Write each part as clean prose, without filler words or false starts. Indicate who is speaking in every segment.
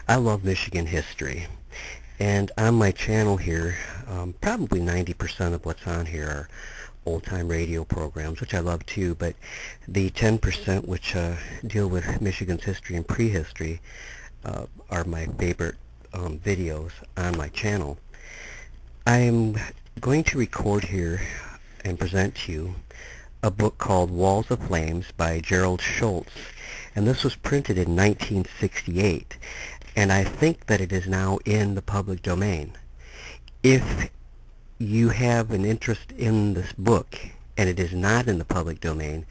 Speaker 1: I love Michigan history, and on my channel here, probably 90% of what's on here are old-time radio programs, which I love too, but the 10% which deal with Michigan's history and prehistory are my favorite videos on my channel. I'm going to record here and present to you a book called Walls of Flames by Gerard Schultz, and this was printed in 1968, and I think that it is now in the public domain. If you have an interest in this book and it is not in the public domain,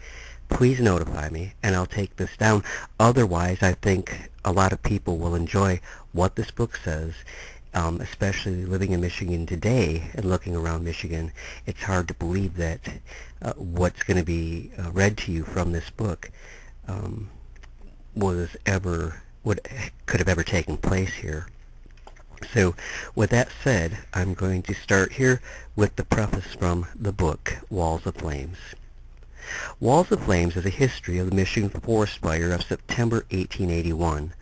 Speaker 1: please notify me and I'll take this down. Otherwise, I think a lot of people will enjoy what this book says, especially living in Michigan today and looking around Michigan. It's hard to believe that what's going to be read to you from this book could have ever taken place here. So with that said, I'm going to start here with the preface from the book, Walls of Flames. Walls of Flames is a history of the Michigan forest fire of September 1881.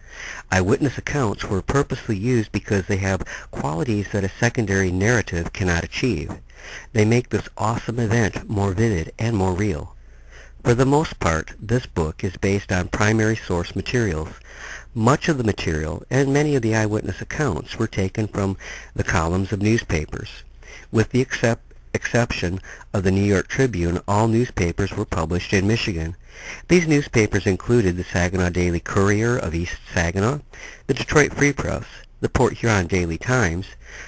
Speaker 1: Eyewitness accounts were purposely used because they have qualities that a secondary narrative cannot achieve. They make this awesome event more vivid and more real. For the most part, this book is based on primary source materials. Much of the material and many of the eyewitness accounts were taken from the columns of newspapers. With the exception of the New York Tribune, all newspapers were published in Michigan. These newspapers included the Saginaw Daily Courier of East Saginaw, the Detroit Free Press, the Port Huron Daily Times,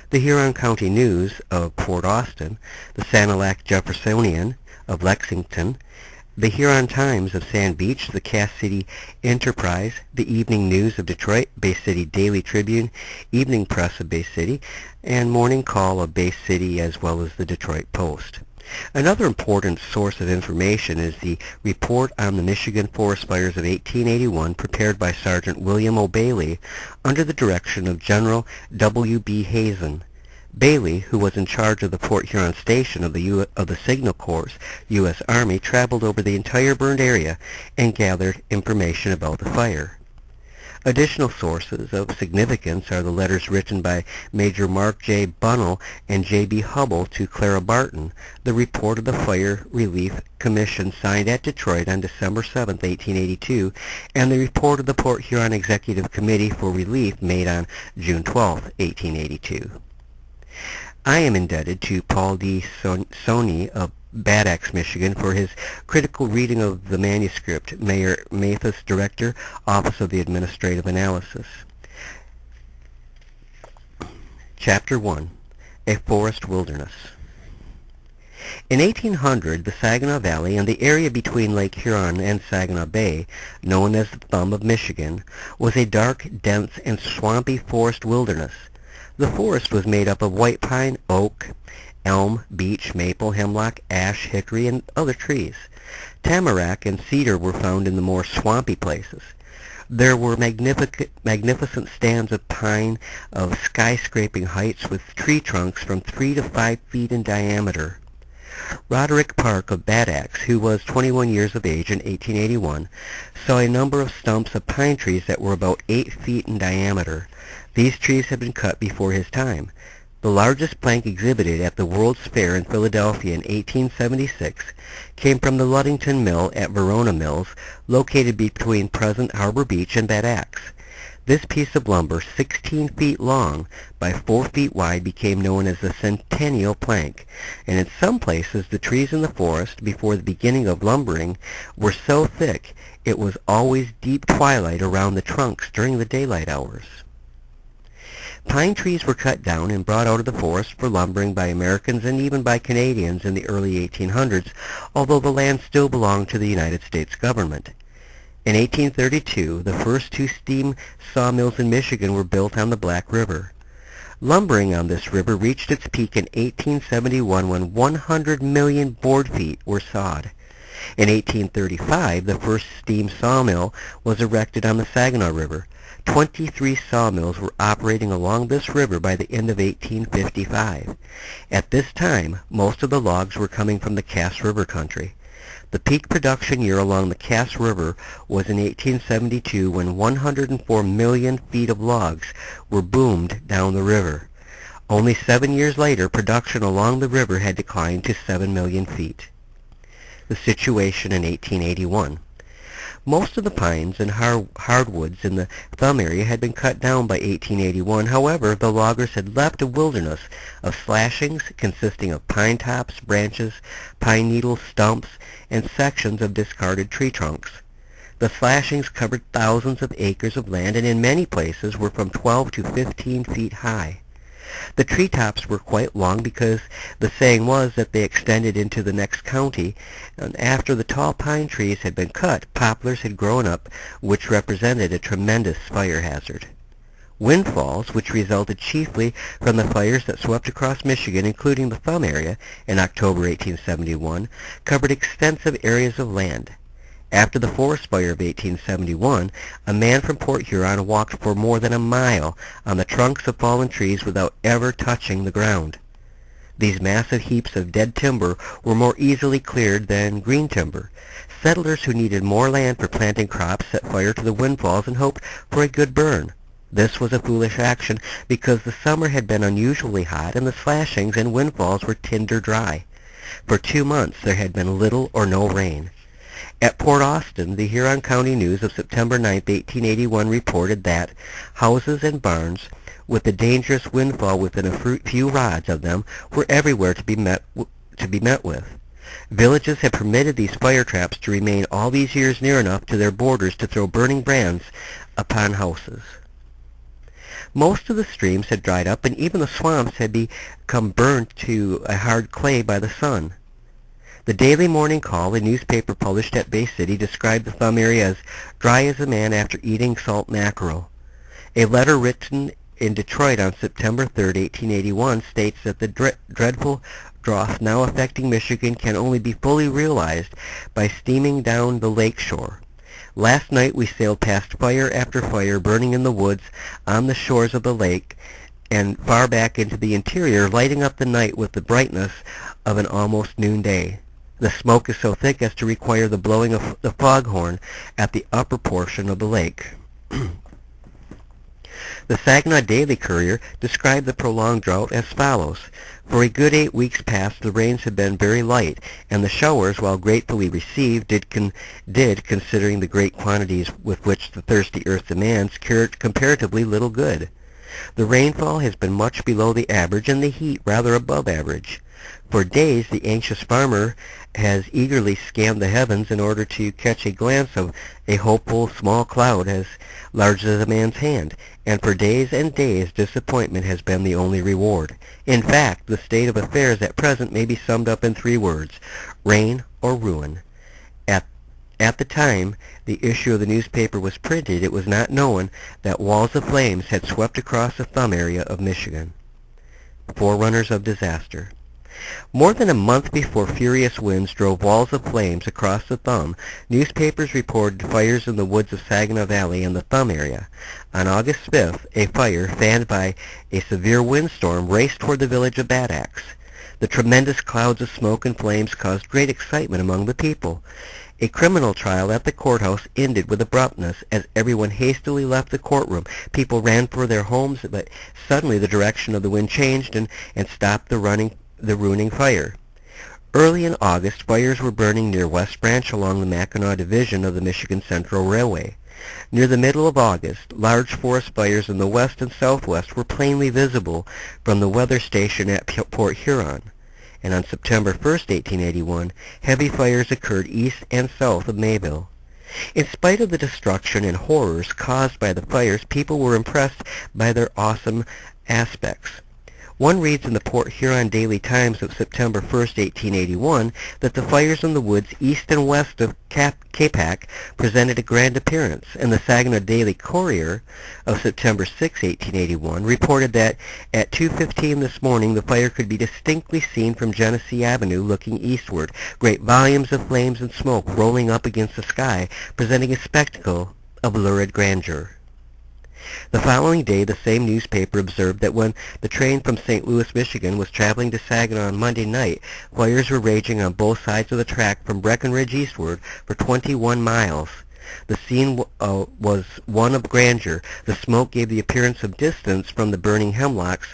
Speaker 1: the Huron County News of Port Austin, the Sanilac Jeffersonian of Lexington, the Huron Times of Sand Beach, the Cass City Enterprise, the Evening News of Detroit, Bay City Daily Tribune, Evening Press of Bay City, and Morning Call of Bay City, as well as the Detroit Post. Another important source of information is the Report on the Michigan Forest Fires of 1881 prepared by Sergeant William O. Bailey under the direction of General W. B. Hazen. Bailey, who was in charge of the Port Huron station of the Signal Corps U.S. Army, traveled over the entire burned area and gathered information about the fire. Additional sources of significance are the letters written by Major Mark J. Bunnell and J. B. Hubble to Clara Barton, the report of the Fire Relief Commission signed at Detroit on December 7, 1882, and the report of the Port Huron Executive Committee for Relief made on June 12, 1882. I am indebted to Paul D. Sony of Bad Axe, Michigan, for his critical reading of the manuscript. Mayor Mathis, Director, Office of the Administrative Analysis. Chapter 1. A Forest Wilderness. In 1800, the Saginaw Valley and the area between Lake Huron and Saginaw Bay, known as the Thumb of Michigan, was a dark, dense, and swampy forest wilderness. The forest was made up of white pine, oak, elm, beech, maple, hemlock, ash, hickory, and other trees. Tamarack and cedar were found in the more swampy places. There were magnificent stands of pine of skyscraping heights with tree trunks from 3 to 5 feet in diameter. Roderick Park of Bad Axe, who was 21 years of age in 1881, saw a number of stumps of pine trees that were about 8 feet in diameter. These trees had been cut before his time. The largest plank exhibited at the World's Fair in Philadelphia in 1876 came from the Ludington Mill at Verona Mills, located between present Harbor Beach and Bad Axe. This piece of lumber, 16 feet long by 4 feet wide, became known as the Centennial Plank, and in some places the trees in the forest before the beginning of lumbering were so thick it was always deep twilight around the trunks during the daylight hours. Pine trees were cut down and brought out of the forest for lumbering by Americans and even by Canadians in the early 1800s, although the land still belonged to the United States government. In 1832, the first 2 steam sawmills in Michigan were built on the Black River. Lumbering on this river reached its peak in 1871 when 100 million board feet were sawed. In 1835, the first steam sawmill was erected on the Saginaw River. 23 sawmills were operating along this river by the end of 1855. At this time, most of the logs were coming from the Cass River country. The peak production year along the Cass River was in 1872 when 104 million feet of logs were boomed down the river. Only 7 years later, production along the river had declined to 7 million feet. The situation in 1881. Most of the pines and hardwoods in the Thumb area had been cut down by 1881. However, the loggers had left a wilderness of slashings consisting of pine tops, branches, pine needles, stumps, and sections of discarded tree trunks. The slashings covered thousands of acres of land and in many places were from 12 to 15 feet high. The treetops were quite long because the saying was that they extended into the next county, and after the tall pine trees had been cut, poplars had grown up, which represented a tremendous fire hazard. Windfalls, which resulted chiefly from the fires that swept across Michigan, including the Thumb area, in October 1871, covered extensive areas of land. After the forest fire of 1871, a man from Port Huron walked for more than a mile on the trunks of fallen trees without ever touching the ground. These massive heaps of dead timber were more easily cleared than green timber. Settlers who needed more land for planting crops set fire to the windfalls and hoped for a good burn. This was a foolish action because the summer had been unusually hot and the slashings and windfalls were tinder dry. For 2 months there had been little or no rain. At Port Austin, the Huron County News of September 9, 1881 reported that houses and barns with the dangerous windfall within a few rods of them were everywhere to be met with. Villages have permitted these fire traps to remain all these years near enough to their borders to throw burning brands upon houses. Most of the streams had dried up and even the swamps had become burnt to a hard clay by the sun. The Daily Morning Call, a newspaper published at Bay City, described the Thumb area as dry as a man after eating salt mackerel. A letter written in Detroit on September 3, 1881 states that the dreadful drought now affecting Michigan can only be fully realized by steaming down the lake shore. Last night we sailed past fire after fire burning in the woods on the shores of the lake and far back into the interior, lighting up the night with the brightness of an almost noonday. The smoke is so thick as to require the blowing of the foghorn at the upper portion of the lake. The Saginaw Daily Courier described the prolonged drought as follows. For a good 8 weeks past, the rains had been very light, and the showers, while gratefully received, did considering the great quantities with which the thirsty earth demands, comparatively little good. The rainfall has been much below the average, and the heat rather above average. For days, the anxious farmer has eagerly scanned the heavens in order to catch a glance of a hopeful small cloud as large as a man's hand, and for days and days disappointment has been the only reward. In fact, the state of affairs at present may be summed up in 3 words: rain or ruin. At the time the issue of the newspaper was printed, it was not known that walls of flames had swept across the Thumb area of Michigan. Forerunners of disaster. More than a month before furious winds drove walls of flames across the Thumb, newspapers reported fires in the woods of Saginaw Valley and the Thumb area. On August 5th, a fire, fanned by a severe windstorm, raced toward the village of Bad Axe. The tremendous clouds of smoke and flames caused great excitement among the people. A criminal trial at the courthouse ended with abruptness as everyone hastily left the courtroom. People ran for their homes, but suddenly the direction of the wind changed and stopped the ruining fire. Early in August, fires were burning near West Branch along the Mackinac Division of the Michigan Central Railway. Near the middle of August, large forest fires in the west and southwest were plainly visible from the weather station at Port Huron. And on September 1, 1881, heavy fires occurred east and south of Mayville. In spite of the destruction and horrors caused by the fires, people were impressed by their awesome aspects. One reads in the Port Huron Daily Times of September 1, 1881, that the fires in the woods east and west of Capac presented a grand appearance, and the Saginaw Daily Courier of September 6, 1881, reported that at 2:15 this morning the fire could be distinctly seen from Genesee Avenue looking eastward, great volumes of flames and smoke rolling up against the sky, presenting a spectacle of lurid grandeur. The following day, the same newspaper observed that when the train from St. Louis, Michigan was traveling to Saginaw on Monday night, fires were raging on both sides of the track from Breckenridge eastward for 21 miles. The scene was one of grandeur. The smoke gave the appearance of distance from the burning hemlocks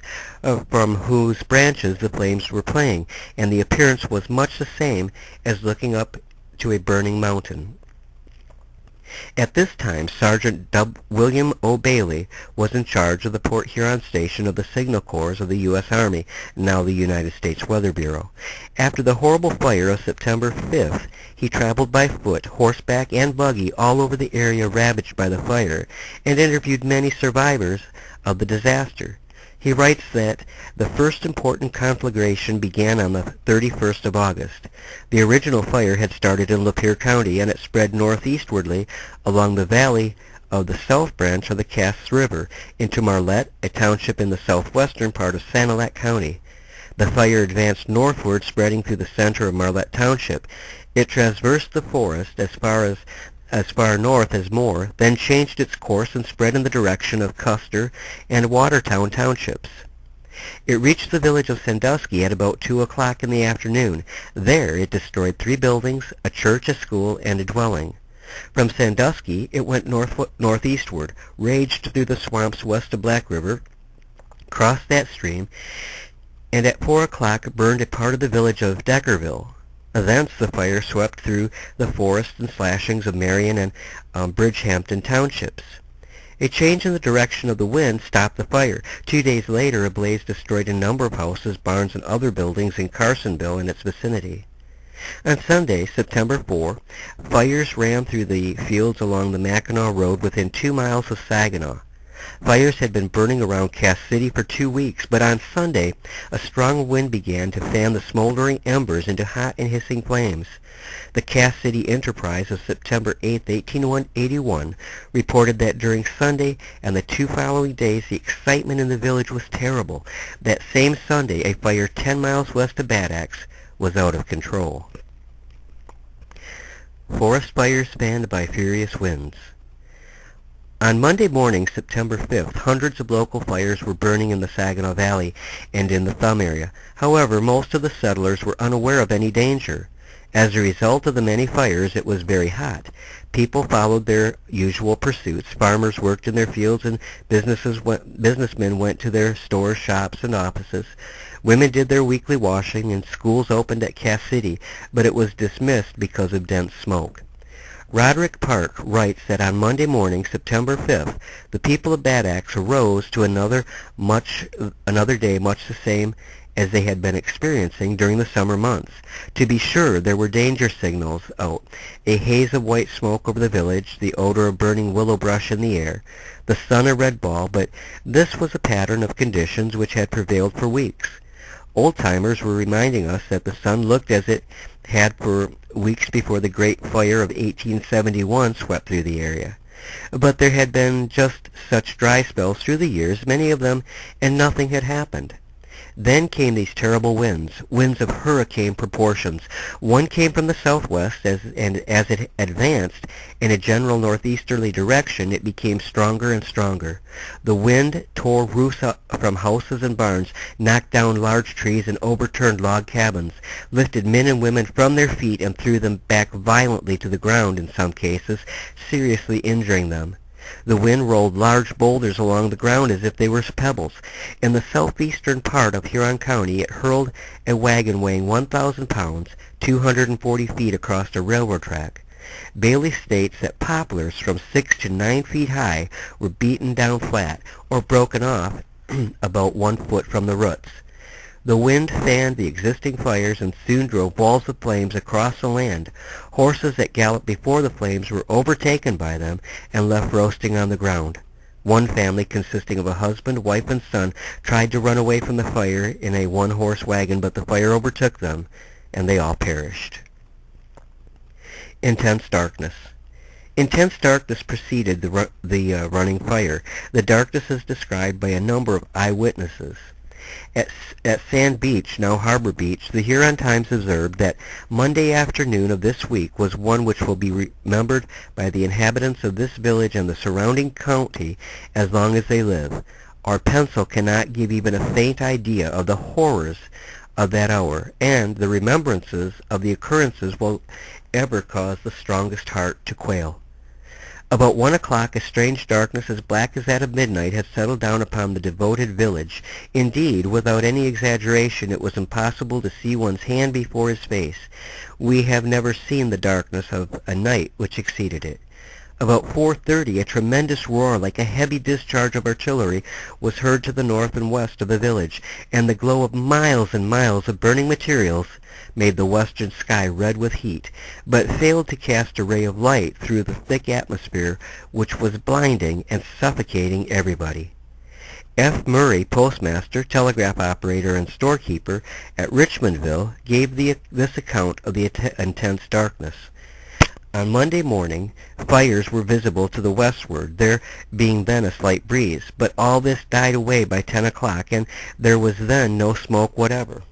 Speaker 1: from whose branches the flames were playing, and the appearance was much the same as looking up to a burning mountain. At this time, Sergeant William O. Bailey was in charge of the Port Huron station of the Signal Corps of the U.S. Army, now the United States Weather Bureau. After the horrible fire of September 5th, he traveled by foot, horseback, and buggy all over the area ravaged by the fire, and interviewed many survivors of the disaster. He writes that the first important conflagration began on the 31st of August. The original fire had started in Lapeer County, and it spread northeastwardly along the valley of the south branch of the Cass River into Marlette, a township in the southwestern part of Sanilac County. The fire advanced northward, spreading through the center of Marlette Township. It traversed the forest as far north as Moore, then changed its course and spread in the direction of Custer and Watertown townships. It reached the village of Sandusky at about 2 o'clock in the afternoon. There it destroyed 3 buildings, a church, a school, and a dwelling. From Sandusky it went northeastward, raged through the swamps west of Black River, crossed that stream, and at 4 o'clock burned a part of the village of Deckerville. Thence the fire swept through the forests and slashings of Marion and Bridgehampton townships. A change in the direction of the wind stopped the fire. 2 days later, a blaze destroyed a number of houses, barns, and other buildings in Carsonville and its vicinity. On Sunday, September 4, fires ran through the fields along the Mackinac Road within 2 miles of Saginaw. Fires had been burning around Cass City for 2 weeks, but on Sunday a strong wind began to fan the smoldering embers into hot and hissing flames. The Cass City Enterprise of September 8, 1881, reported that during Sunday and the 2 following days the excitement in the village was terrible. That same Sunday, a fire 10 miles west of Bad Axe was out of control. Forest fires fanned by furious winds. On Monday morning, September 5th, hundreds of local fires were burning in the Saginaw Valley and in the Thumb area. However, most of the settlers were unaware of any danger. As a result of the many fires, it was very hot. People followed their usual pursuits. Farmers worked in their fields, and businessmen went to their stores, shops, and offices. Women did their weekly washing, and schools opened at Cass City, but it was dismissed because of dense smoke. Roderick Park writes that on Monday morning, September 5th, the people of Bad Axe arose to another day much the same as they had been experiencing during the summer months. To be sure, there were danger signals out, a haze of white smoke over the village, the odor of burning willow brush in the air, the sun a red ball, but this was a pattern of conditions which had prevailed for weeks. Old-timers were reminding us that the sun looked as it had for weeks before the Great Fire of 1871 swept through the area. But there had been just such dry spells through the years, many of them, and nothing had happened. Then came these terrible winds of hurricane proportions. One came from the southwest, and as it advanced in a general northeasterly direction, it became stronger and stronger. The wind tore roofs from houses and barns, knocked down large trees, and overturned log cabins, lifted men and women from their feet and threw them back violently to the ground in some cases, seriously injuring them. The wind rolled large boulders along the ground as if they were pebbles. In the southeastern part of Huron County, it hurled a wagon weighing 1,000 pounds, 240 feet across a railroad track. Bailey states that poplars from 6 to 9 feet high were beaten down flat or broken off about 1 foot from the roots. The wind fanned the existing fires and soon drove walls of flames across the land. Horses that galloped before the flames were overtaken by them and left roasting on the ground. One family, consisting of a husband, wife, and son, tried to run away from the fire in a one-horse wagon, but the fire overtook them, and they all perished. Intense darkness. Intense darkness preceded the running fire. The darkness is described by a number of eyewitnesses. At, at Sand Beach, now Harbor Beach, the Huron Times observed that Monday afternoon of this week was one which will be remembered by the inhabitants of this village and the surrounding county as long as they live. Our pencil cannot give even a faint idea of the horrors of that hour, and the remembrances of the occurrences will ever cause the strongest heart to quail. About 1 o'clock, a strange darkness as black as that of midnight had settled down upon the devoted village. Indeed, without any exaggeration, it was impossible to see one's hand before his face. We have never seen the darkness of a night which exceeded it. About 4:30, a tremendous roar like a heavy discharge of artillery was heard to the north and west of the village, and the glow of miles and miles of burning materials made the western sky red with heat, but failed to cast a ray of light through the thick atmosphere which was blinding and suffocating everybody. F. Murray, postmaster, telegraph operator, and storekeeper at Richmondville, gave this account of the intense darkness. On Monday morning, fires were visible to the westward, there being then a slight breeze, but all this died away by 10 o'clock, and there was then no smoke whatever.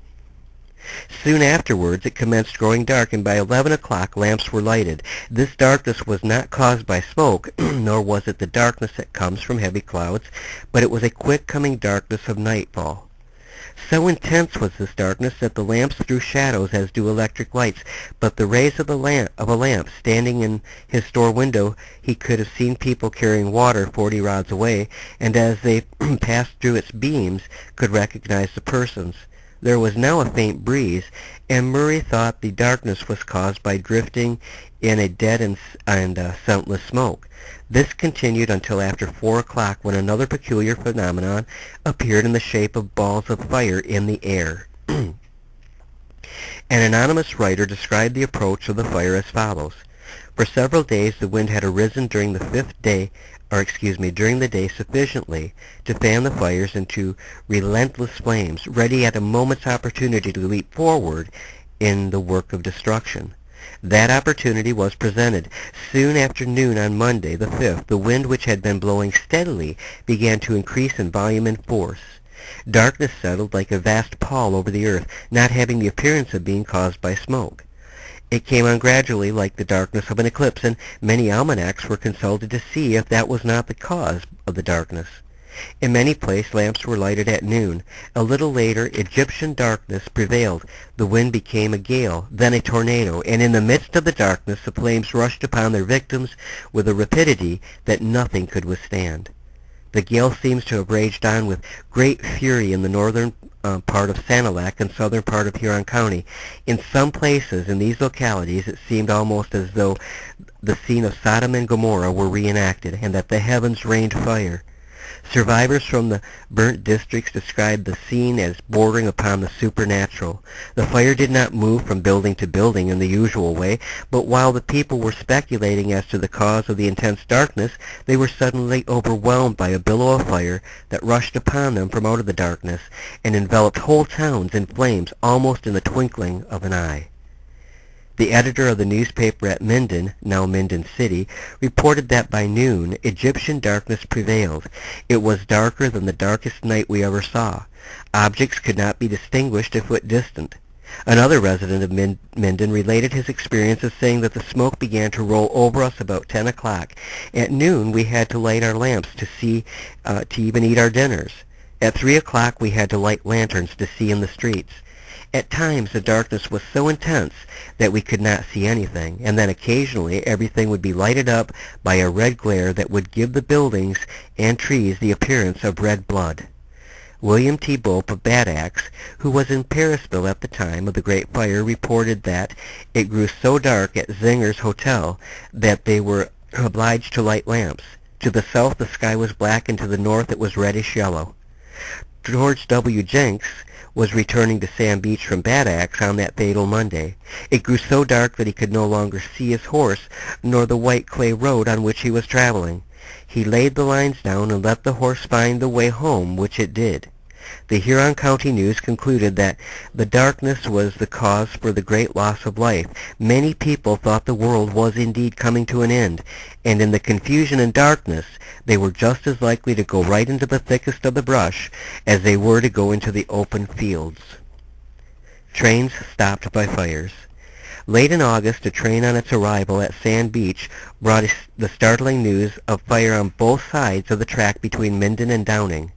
Speaker 1: Soon afterwards it commenced growing dark, and by 11 o'clock lamps were lighted. This darkness was not caused by smoke, nor was it the darkness that comes from heavy clouds, but it was a quick-coming darkness of nightfall. So intense was this darkness that the lamps threw shadows as do electric lights, but the rays of a lamp standing in his store window, he could have seen people carrying water 40 rods away, and as they passed through its beams could recognize the persons. There was now a faint breeze, and Murray thought the darkness was caused by drifting in a dead and scentless smoke. This continued until after 4 o'clock, when another peculiar phenomenon appeared in the shape of balls of fire in the air. An anonymous writer described the approach of the fire as follows. For several days the wind had arisen during the day sufficiently to fan the fires into relentless flames, ready at a moment's opportunity to leap forward in the work of destruction. That opportunity was presented. Soon after noon on Monday, the 5th, the wind, which had been blowing steadily, began to increase in volume and force. Darkness settled like a vast pall over the earth, not having the appearance of being caused by smoke. It came on gradually like the darkness of an eclipse, and many almanacs were consulted to see if that was not the cause of the darkness. In many places lamps were lighted at noon. A little later Egyptian darkness prevailed. The wind became a gale, then a tornado, and in the midst of the darkness the flames rushed upon their victims with a rapidity that nothing could withstand. The gale seems to have raged on with great fury in the northern part of Sanilac and southern part of Huron County. In some places in these localities it seemed almost as though the scene of Sodom and Gomorrah were reenacted, and that the heavens rained fire. Survivors from the burnt districts described the scene as bordering upon the supernatural. The fire did not move from building to building in the usual way, but while the people were speculating as to the cause of the intense darkness, they were suddenly overwhelmed by a billow of fire that rushed upon them from out of the darkness, and enveloped whole towns in flames almost in the twinkling of an eye. The editor of the newspaper at Minden, now Minden City, reported that by noon Egyptian darkness prevailed. It was darker than the darkest night we ever saw. Objects could not be distinguished a foot distant. Another resident of Minden related his experiences, saying that the smoke began to roll over us about 10 o'clock. At noon we had to light our lamps to even eat our dinners. At 3 o'clock we had to light lanterns to see in the streets. At times the darkness was so intense that we could not see anything, and then occasionally everything would be lighted up by a red glare that would give the buildings and trees the appearance of red blood. William T. Bope of Bad Axe, who was in Parisville at the time of the Great Fire, reported that it grew so dark at Zinger's Hotel that they were obliged to light lamps. To the south the sky was black, and to the north it was reddish-yellow. George W. Jenks was returning to Sand Beach from Bad Axe on that fatal Monday. It grew so dark that he could no longer see his horse nor the white clay road on which he was traveling. He laid the lines down and let the horse find the way home, which it did. The Huron County News concluded that the darkness was the cause for the great loss of life. Many people thought the world was indeed coming to an end, and in the confusion and darkness, they were just as likely to go right into the thickest of the brush as they were to go into the open fields. Trains stopped by fires. Late in August, a train on its arrival at Sand Beach brought the startling news of fire on both sides of the track between Minden and Downing.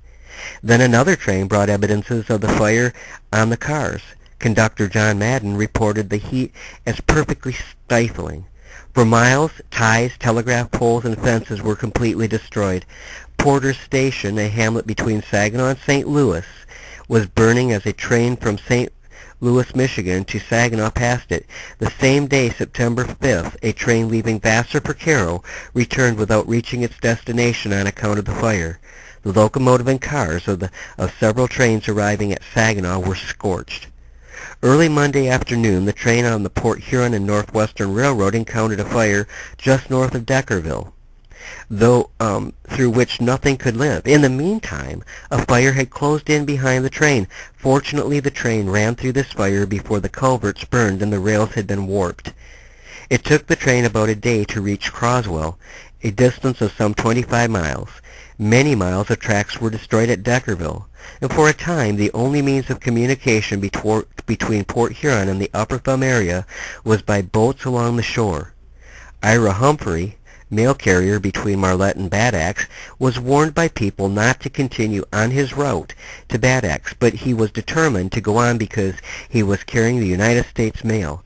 Speaker 1: Then another train brought evidences of the fire on the cars. Conductor John Madden reported the heat as perfectly stifling. For miles, ties, telegraph poles, and fences were completely destroyed. Porter's Station, a hamlet between Saginaw and St. Louis, was burning as a train from St. Louis, Michigan to Saginaw passed it. The same day, September 5th, a train leaving Vassar for Cairo returned without reaching its destination on account of the fire. The locomotive and cars of several trains arriving at Saginaw were scorched. Early Monday afternoon, the train on the Port Huron and Northwestern Railroad encountered a fire just north of Deckerville, through which nothing could live. In the meantime, a fire had closed in behind the train. Fortunately, the train ran through this fire before the culverts burned and the rails had been warped. It took the train about a day to reach Croswell, a distance of some 25 miles. Many miles of tracks were destroyed at Deckerville, and for a time the only means of communication between Port Huron and the Upper Thumb area was by boats along the shore. Ira Humphrey, mail carrier between Marlette and Bad Axe, was warned by people not to continue on his route to Bad Axe, but he was determined to go on because he was carrying the United States mail.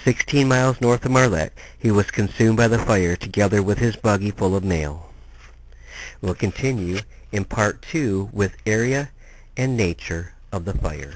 Speaker 1: 16 miles north of Marlette, he was consumed by the fire together with his buggy full of mail. We'll continue in part 2 with area and nature of the fire.